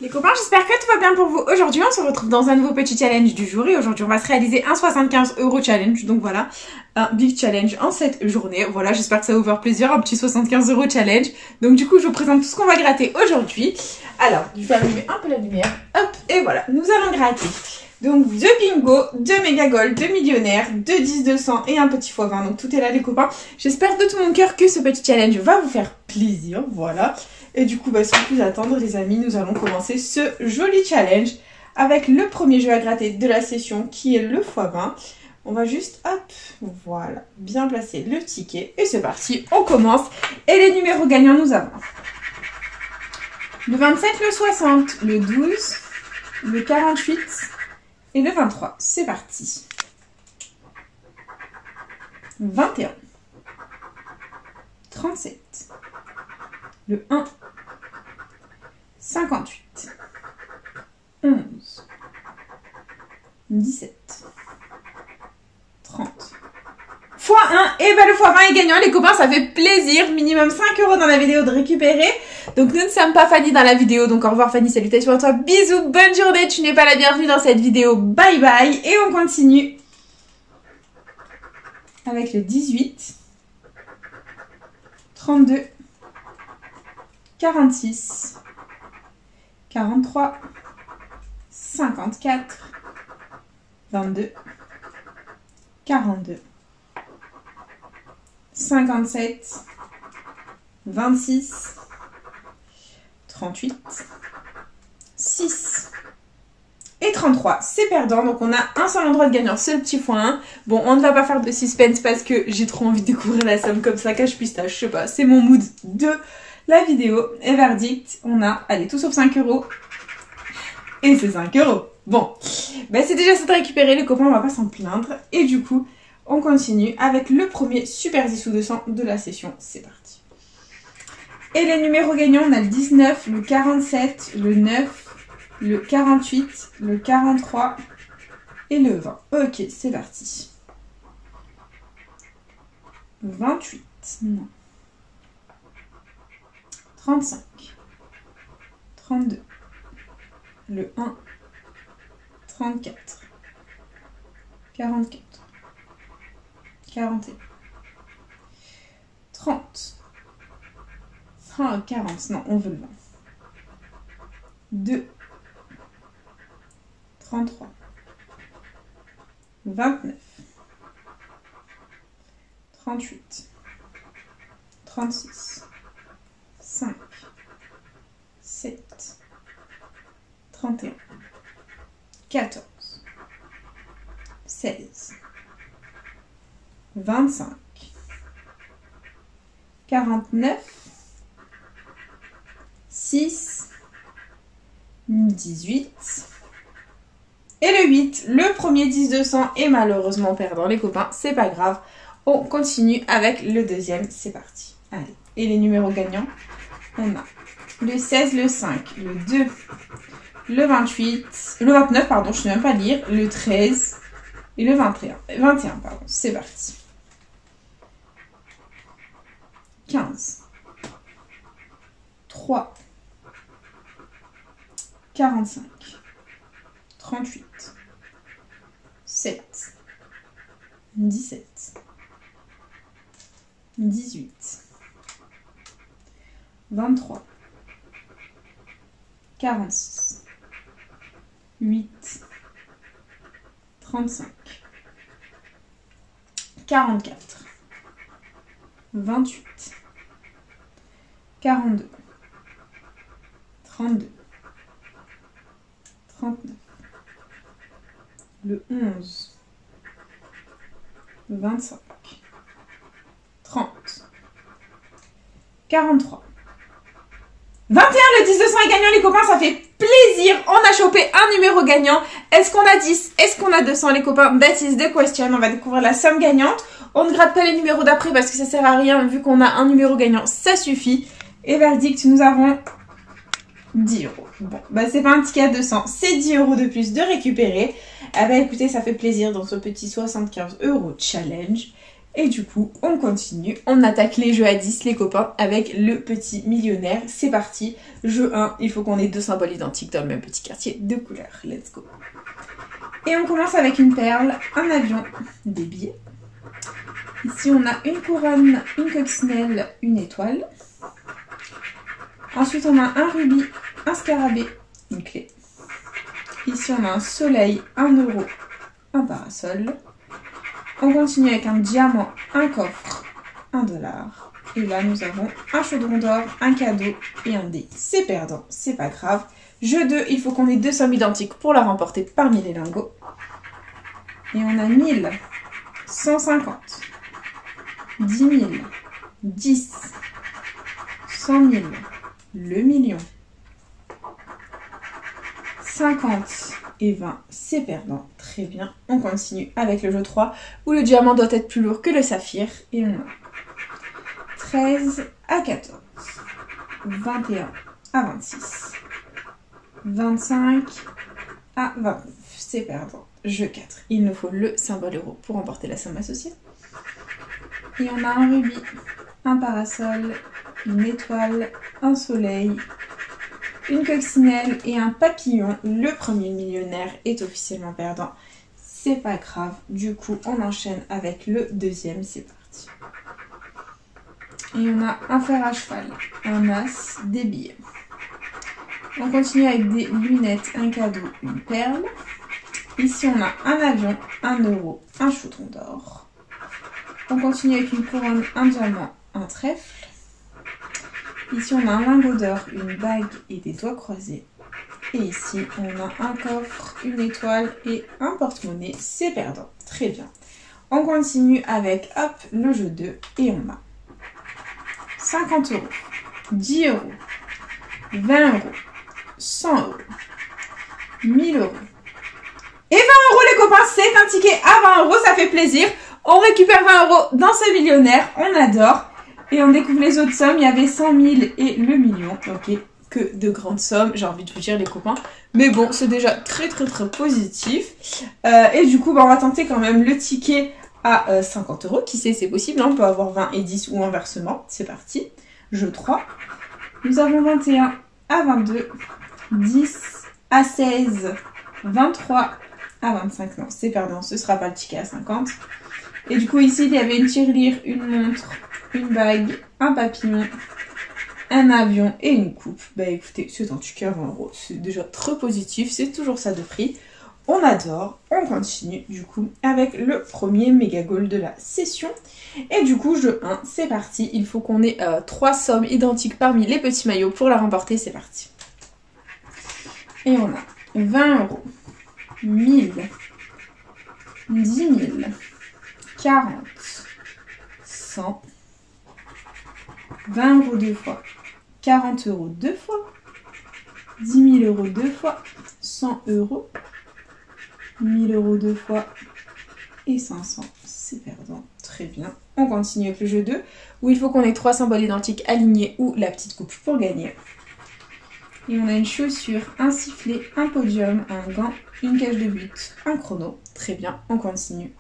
Les copains, j'espère que tout va bien pour vous. Aujourd'hui, on se retrouve dans un nouveau petit challenge du jour et aujourd'hui, on va se réaliser un 75 € challenge. Donc voilà, un big challenge en cette journée. Voilà, j'espère que ça va vous faire plaisir, un petit 75 € challenge. Donc du coup, je vous présente tout ce qu'on va gratter aujourd'hui. Alors, je vais allumer un peu la lumière. Hop, et voilà, nous allons gratter. Donc 2 bingo, 2 méga gold, 2 millionnaires, 2 10 200 et un petit x20. Donc tout est là les copains. J'espère de tout mon cœur que ce petit challenge va vous faire plaisir. Voilà. Et du coup, sans plus attendre les amis, nous allons commencer ce joli challenge avec le premier jeu à gratter de la session qui est le x20. On va juste, hop, voilà, bien placer le ticket. Et c'est parti, on commence. Et les numéros gagnants, nous avons le 27, le 60, le 12, le 48 et le 23. C'est parti. 21, 37, le 1, 58, 11, 17, 30. x1, et le x20 est gagnant les copains, ça fait plaisir, minimum 5 € dans la vidéo de récupérer. Donc nous ne sommes pas Fanny dans la vidéo, donc au revoir Fanny, salutations à toi, bisous, bonne journée, tu n'es pas la bienvenue dans cette vidéo, bye bye. Et on continue avec le 18, 32, 46, 43, 54, 22, 42, 57, 26, 38, 6 et 33. C'est perdant, donc on a un seul endroit de gagnant, c'est le petit x1. Bon, on ne va pas faire de suspense parce que j'ai trop envie de découvrir la somme comme ça, cache-pistache, je sais pas, c'est mon mood de la vidéo. Et verdict, on a, allez, tout sauf 5 €. Et c'est 5 €. Bon, c'est déjà ça de récupérer, les copains, on va pas s'en plaindre. Et du coup, on continue avec le premier Super 10 ou 200 de la session. C'est parti. Et les numéros gagnants, on a le 19, le 47, le 9, le 48, le 43 et le 20. Ok, c'est parti. 28, non. 35, 32, le 1, 34, 44, 41, 30, 40, non, on veut le 20, 2, 33, 29, 38, 36, 5, 7, 31, 14, 16, 25, 49, 6, 18 et le 8. Le premier 10-200 est malheureusement perdant les copains, c'est pas grave. On continue avec le deuxième, c'est parti. Allez, et les numéros gagnants, on a le 16, le 5, le 2, le 28, le 29, pardon, je ne sais même pas lire, le 13 et le 21, pardon, c'est parti. 15, 3, 45, 38, 7, 17, 18, 23, 46, 8, 35, 44, 28, 42, 32, 39, le 11, 25, 30, 43, 21, le 10-200 est gagnant les copains, ça fait plaisir. On a chopé un numéro gagnant. Est-ce qu'on a 10? Est-ce qu'on a 200 les copains? That is the question. On va découvrir la somme gagnante. On ne gratte pas les numéros d'après parce que ça sert à rien. Vu qu'on a un numéro gagnant, ça suffit. Et verdict, nous avons 10 €. Bon, c'est pas un ticket à 200, c'est 10 € de plus de récupérer. Écoutez, ça fait plaisir dans ce petit 75 € challenge. Et du coup, on continue. On attaque les jeux à 10, les copains, avec le petit millionnaire. C'est parti. Jeu 1, il faut qu'on ait 2 symboles identiques dans le même petit quartier de couleur. Let's go. Et on commence avec une perle, un avion, des billets. Ici, on a une couronne, une coccinelle, une étoile. Ensuite, on a un rubis, un scarabée, une clé. Ici, on a un soleil, un euro, un parasol. On continue avec un diamant, un coffre, un dollar. Et là, nous avons un chaudron d'or, un cadeau et un dé. C'est perdant, c'est pas grave. Jeu 2, il faut qu'on ait 2 sommes identiques pour la remporter parmi les lingots. Et on a 1000, 150, 10 000, 10, 100 000, le million, 50 et 20, c'est perdant. Très bien. On continue avec le jeu 3 où le diamant doit être plus lourd que le saphir. Et on a 13 à 14, 21 à 26, 25 à 29. C'est perdant. Jeu 4. Il nous faut le symbole euro pour remporter la somme associée. Et on a un rubis, un parasol, une étoile, un soleil, une coccinelle et un papillon. Le premier millionnaire est officiellement perdant. C'est pas grave. Du coup, on enchaîne avec le deuxième. C'est parti. Et on a un fer à cheval, un as, des billets. On continue avec des lunettes, un cadeau, une perle. Ici, on a un avion, un euro, un chaudron d'or. On continue avec une couronne, un diamant, un trèfle. Ici, on a un lingot d'or, une bague et des doigts croisés. Et ici, on a un coffre, une étoile et un porte-monnaie. C'est perdant. Très bien. On continue avec, hop, le jeu 2. Et on a 50 euros, 10 euros, 20 euros, 100 euros, 1000 euros. Et 20 euros les copains, c'est un ticket à 20 euros, ça fait plaisir. On récupère 20 euros dans ce millionnaire, on adore. Et on découvre les autres sommes, il y avait 100 000 et le million. Ok, que de grandes sommes, j'ai envie de vous dire les copains. Mais bon, c'est déjà très positif. Et du coup, bah, on va tenter quand même le ticket à 50 euros. Qui sait, c'est possible, hein, on peut avoir 20 et 10 ou inversement. C'est parti. Jeu 3. Nous avons 21 à 22, 10 à 16, 23 à 25. Non, c'est perdant, ce sera pas le ticket à 50. Et du coup, ici, il y avait une tirelire, une montre, une bague, un papillon, un avion et une coupe. Bah écoutez, c'est un ticket à 20 euros. C'est déjà très positif, c'est toujours ça de prix. On adore, on continue du coup avec le premier méga goal de la session. Et du coup, jeu 1, c'est parti. Il faut qu'on ait 3 sommes identiques parmi les petits maillots pour la remporter. C'est parti. Et on a 20 euros, 1000, 10 000, 40, 100, 20 euros 2 fois, 40 euros 2 fois, 10 000 euros 2 fois, 100 euros, 1000 euros 2 fois et 500. C'est perdant. Très bien. On continue avec le jeu 2 où il faut qu'on ait 3 symboles identiques alignés ou la petite coupe pour gagner. Et on a une chaussure, un sifflet, un podium, un gant, une cage de but, un chrono. Très bien, on continue.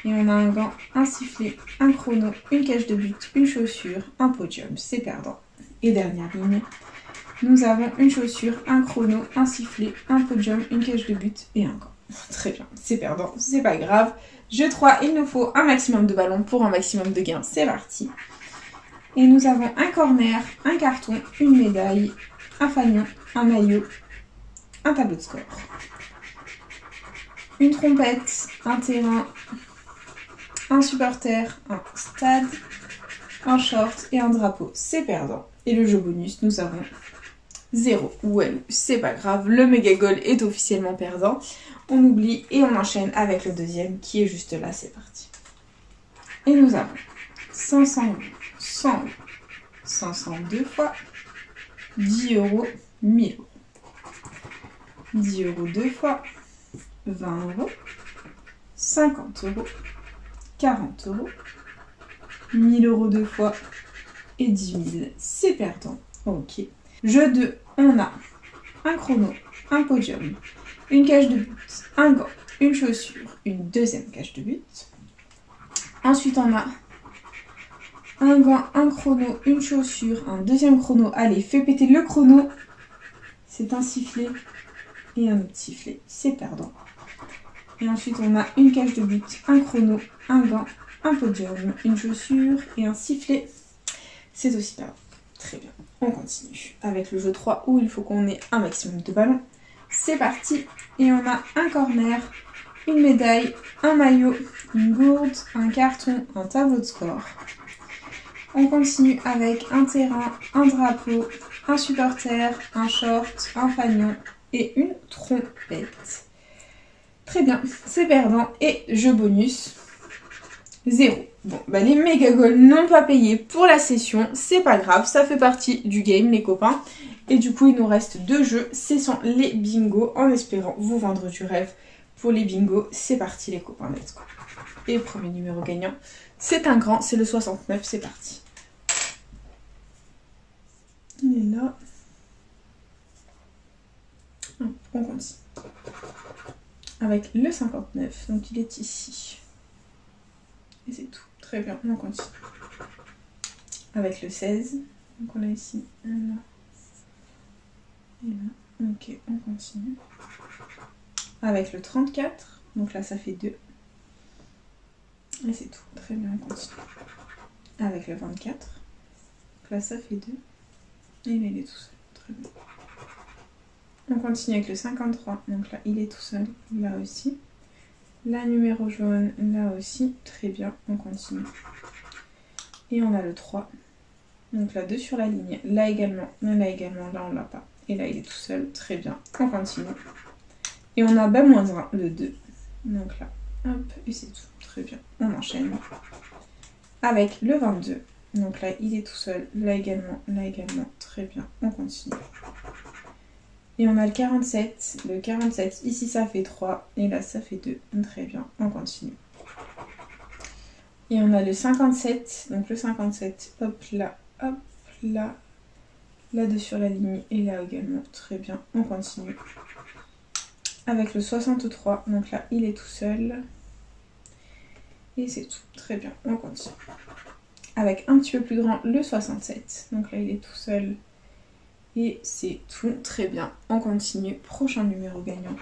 Et on a un gant, un sifflet, un chrono, une cage de but, une chaussure, un podium. C'est perdant. Et dernière ligne, nous avons une chaussure, un chrono, un sifflet, un podium, une cage de but et un gant. Très bien, c'est perdant, c'est pas grave. Jeu 3, il nous faut un maximum de ballons pour un maximum de gains. C'est parti. Et nous avons un corner, un carton, une médaille, un fanion, un maillot, un tableau de score, une trompette, un terrain, un supporter, un stade, un short et un drapeau. C'est perdant. Et le jeu bonus, nous avons 0. Ouais, c'est pas grave. Le méga goal est officiellement perdant. On oublie et on enchaîne avec le deuxième qui est juste là. C'est parti. Et nous avons 500 euros, 100 euros, 500 deux fois, 10 euros, 1000 euros. 10 euros deux fois, 20 euros, 50 euros, 40 euros, 1000 euros deux fois et 10 000. C'est perdant. Ok. Jeu 2, on a un chrono, un podium, une cage de but, un gant, une chaussure, une deuxième cage de but, Ensuite, on a un gant, un chrono, une chaussure, un deuxième chrono. Allez, fais péter le chrono. C'est un sifflet et un autre sifflet. C'est perdant. Et ensuite, on a une cage de but, un chrono, un gant, un podium, une chaussure et un sifflet. C'est aussi perdant. Très bien. On continue avec le jeu 3 où il faut qu'on ait un maximum de ballons. C'est parti. Et on a un corner, une médaille, un maillot, une gourde, un carton, un tableau de score. On continue avec un terrain, un drapeau, un supporter, un short, un fanion et une trompette. Très bien, c'est perdant. Et jeu bonus, 0. Bon, bah les méga goals n'ont pas payé pour la session, c'est pas grave, ça fait partie du game les copains. Et du coup, il nous reste 2 jeux, ce sont les bingos, en espérant vous vendre du rêve pour les bingos. C'est parti les copains, let's go. Et le premier numéro gagnant, c'est un grand, c'est le 69, c'est parti. Il est là. On continue. Avec le 59, donc il est ici. Et c'est tout. Très bien, on continue. Avec le 16, donc on a ici un là. Et là. Ok, on continue. Avec le 34, donc là ça fait 2. Et c'est tout. Très bien, on continue. Avec le 24, donc là ça fait 2. Et là il est tout seul. Très bien. On continue avec le 53, donc là il est tout seul, là aussi. La numéro jaune, là aussi, très bien, on continue. Et on a le 3, donc là 2 sur la ligne, là également, là on l'a pas. Et là il est tout seul, très bien, on continue. Et on a B-1, le 2, donc là, hop, et c'est tout, très bien, on enchaîne. Avec le 22, donc là il est tout seul, là également, très bien, on continue. Et on a le 47, ici ça fait 3, et là ça fait 2, très bien, on continue. Et on a le 57, donc le 57, hop là, là 2 sur la ligne, et là également, très bien, on continue. Avec le 63, donc là il est tout seul, et c'est tout, très bien, on continue. Avec un petit peu plus grand, le 67, donc là il est tout seul, et c'est tout, très bien, on continue. Prochain numéro gagnant,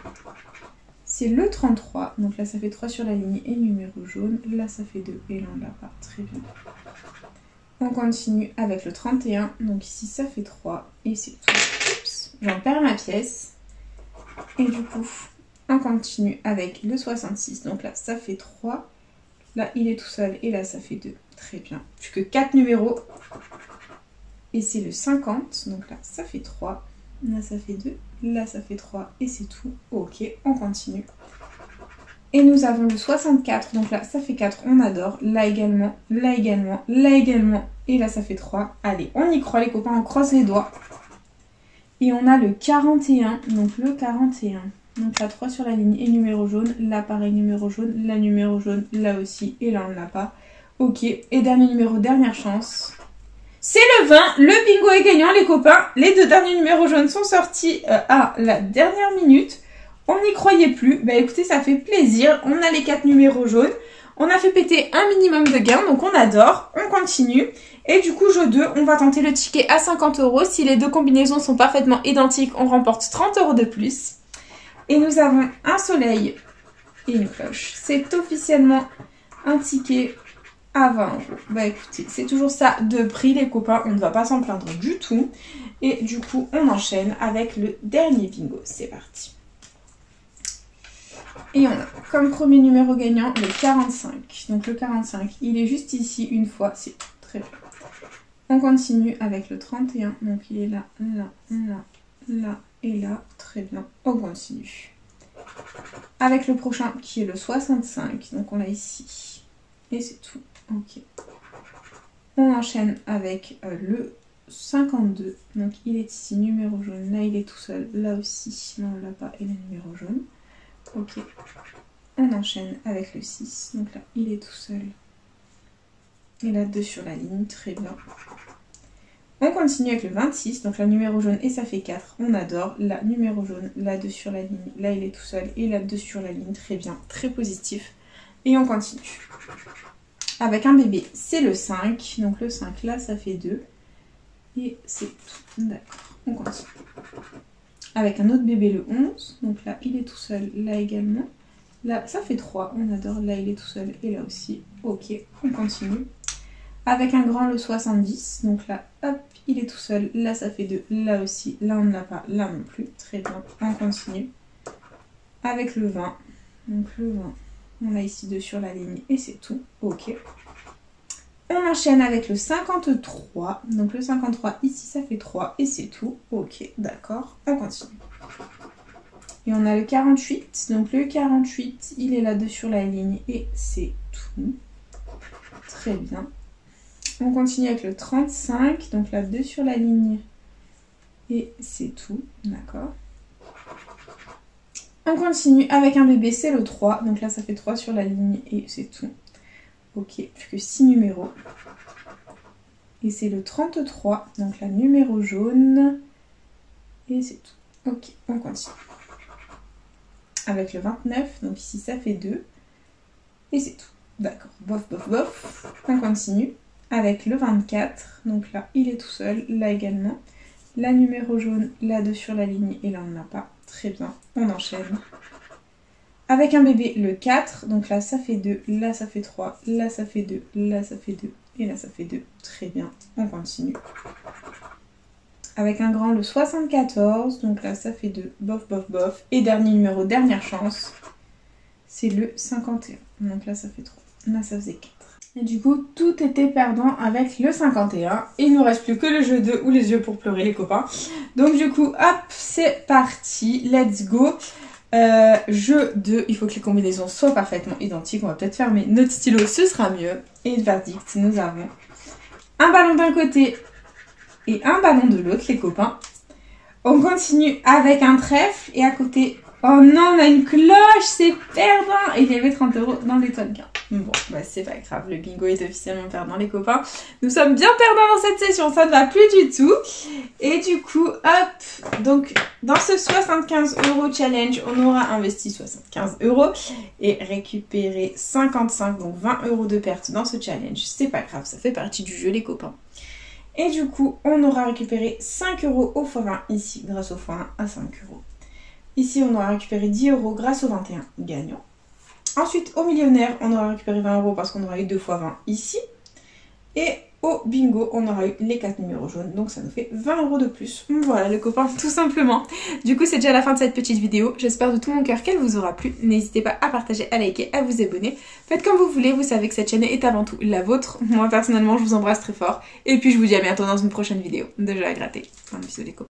c'est le 33, donc là ça fait 3 sur la ligne et numéro jaune, là ça fait 2 et là on l'a pas, très bien. On continue avec le 31, donc ici ça fait 3 et c'est tout. Oups, j'en perds ma pièce. Et du coup, on continue avec le 66, donc là ça fait 3, là il est tout seul et là ça fait 2, très bien. Plus que 4 numéros. Et c'est le 50, donc là ça fait 3, là ça fait 2, là ça fait 3 et c'est tout. Ok, on continue. Et nous avons le 64, donc là ça fait 4, on adore. Là également, et là ça fait 3. Allez, on y croit les copains, on croise les doigts. Et on a le 41, donc le 41. Donc là 3 sur la ligne et numéro jaune, là pareil numéro jaune, là numéro jaune, là aussi, et là on ne l'a pas. Ok, et dernier numéro, dernière chance. C'est le 20, le bingo est gagnant les copains. Les 2 derniers numéros jaunes sont sortis à la dernière minute. On n'y croyait plus. Bah écoutez, ça fait plaisir. On a les 4 numéros jaunes. On a fait péter un minimum de gains, donc on adore. On continue. Et du coup, jeu 2, on va tenter le ticket à 50 €. Si les 2 combinaisons sont parfaitement identiques, on remporte 30 € de plus. Et nous avons un soleil et une cloche. C'est officiellement un ticket à 20 €. Bah écoutez, c'est toujours ça de prix les copains, on ne va pas s'en plaindre du tout. Et du coup, on enchaîne avec le dernier bingo. C'est parti. Et on a comme premier numéro gagnant le 45. Donc le 45, il est juste ici une fois, c'est très bien. On continue avec le 31, donc il est là, là et là, très bien. On continue. Avec le prochain qui est le 65, donc on l'a ici. Et c'est tout. Ok. On enchaîne avec le 52. Donc il est ici, numéro jaune. Là il est tout seul. Là aussi. Là on l'a pas. Et le numéro jaune. Ok. On enchaîne avec le 6. Donc là il est tout seul. Et là 2 sur la ligne. Très bien. On continue avec le 26. Donc là numéro jaune et ça fait 4. On adore. Là numéro jaune. Là 2 sur la ligne. Là il est tout seul. Et là 2 sur la ligne. Très bien. Très positif. Et on continue. Avec un bébé, c'est le 5. Donc le 5 là, ça fait 2. Et c'est tout. D'accord, on continue. Avec un autre bébé, le 11. Donc là, il est tout seul. Là également. Là, ça fait 3. On adore. Là, il est tout seul. Et là aussi. Ok, on continue. Avec un grand, le 70. Donc là, hop, il est tout seul. Là, ça fait 2. Là aussi. Là, on ne l'a pas. Là non plus. Très bien. On continue. Avec le 20. Donc le 20. On a ici 2 sur la ligne. Et c'est tout. Ok. On enchaîne avec le 53. Donc le 53, ici, ça fait 3. Et c'est tout. Ok, d'accord. On continue. Et on a le 48. Donc le 48, il est là 2 sur la ligne. Et c'est tout. Très bien. On continue avec le 35. Donc là, 2 sur la ligne. Et c'est tout. D'accord. On continue avec un bébé, c'est le 3. Donc là, ça fait 3 sur la ligne. Et c'est tout. Ok, plus que 6 numéros. Et c'est le 33, donc la numéro jaune. Et c'est tout. Ok, on continue. Avec le 29, donc ici ça fait 2. Et c'est tout. D'accord, bof, bof, bof. On continue. Avec le 24, donc là il est tout seul, là également. La numéro jaune, là 2 sur la ligne, et là on n'en a pas. Très bien, on enchaîne. Avec un bébé, le 4, donc là ça fait 2, là ça fait 3, là ça fait 2, là ça fait 2, et là ça fait 2. Très bien, on continue. Avec un grand, le 74, donc là ça fait 2, bof, bof, bof. Et dernier numéro, dernière chance, c'est le 51. Donc là ça fait 3, là ça faisait 4. Et du coup, tout était perdant avec le 51. Il ne nous reste plus que le jeu 2 ou les yeux pour pleurer les copains. Donc du coup, hop, c'est parti, let's go. Jeu 2, il faut que les combinaisons soient parfaitement identiques. On va peut-être fermer notre stylo, ce sera mieux. Et le verdict, nous avons un ballon d'un côté et un ballon de l'autre, les copains. On continue avec un trèfle et à côté, oh non, on a une cloche, c'est perdant. Et il y avait 30 € dans l'étoile gain. Bon, bah c'est pas grave, le bingo est officiellement perdant, les copains. Nous sommes bien perdants dans cette session, ça ne va plus du tout. Et du coup, hop, donc dans ce 75 € challenge, on aura investi 75 € et récupéré 55, donc 20 € de perte dans ce challenge. C'est pas grave, ça fait partie du jeu, les copains. Et du coup, on aura récupéré 5 € au x20 ici, grâce au x1 à 5 €. Ici, on aura récupéré 10 € grâce au 21 gagnant. Ensuite, au millionnaire, on aura récupéré 20 € parce qu'on aura eu 2 x 20 ici. Et au bingo, on aura eu les 4 numéros jaunes. Donc ça nous fait 20 € de plus. Voilà les copains, tout simplement. Du coup, c'est déjà la fin de cette petite vidéo. J'espère de tout mon cœur qu'elle vous aura plu. N'hésitez pas à partager, à liker, à vous abonner. Faites comme vous voulez, vous savez que cette chaîne est avant tout la vôtre. Moi, personnellement, je vous embrasse très fort. Et puis, je vous dis à bientôt dans une prochaine vidéo de jeux à gratter. Un bisou les copains.